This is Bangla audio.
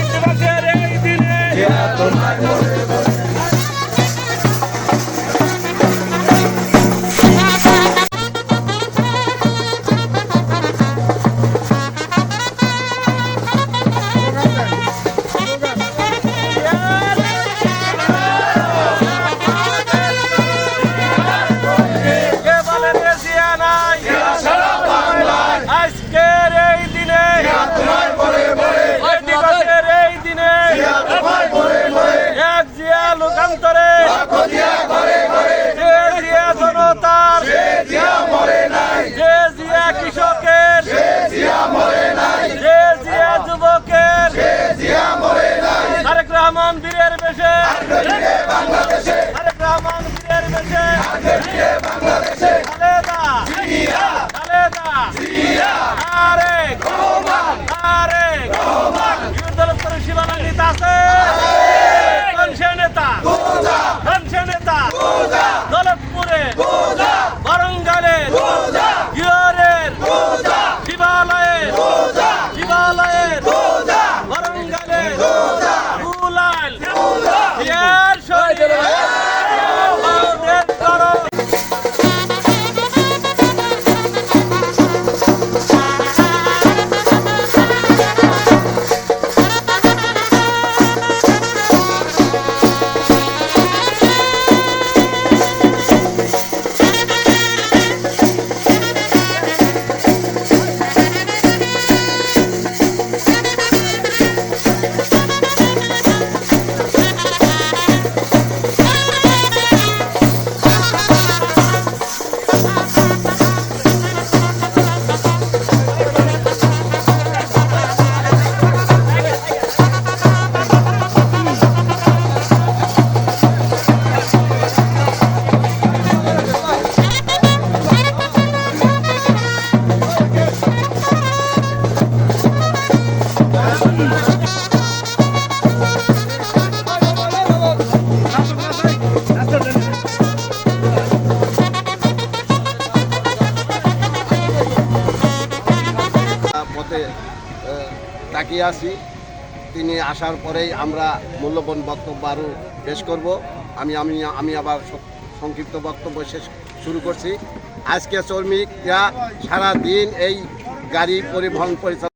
দিবসের এই দিনে আজকের এই দিনে দিবসের এই দিনে এক জিয়া লোকান্তরে যে জিয়া জনতার যে জিয়া কৃষকের যে জিয়া যুবকের তারেক রহমান বীরের বেশে তারেক রহমান বীরের বেশে খালেদা সীমানা নেতা আছে নেতা দৌলতপুরে বারঙ্গালে গিয়রের শিবালয়ের বারঙ্গালে রুলাল পথে তাকিয়ে আছি। তিনি আসার পরেই আমরা মূল্যবান বক্তব্য আরও পেশ করব। আমি আবার সংক্ষিপ্ত বক্তব্য শেষ শুরু করছি। আজকে শ্রমিকরা সারা দিন এই গাড়ি পরিবহন পরিচালনা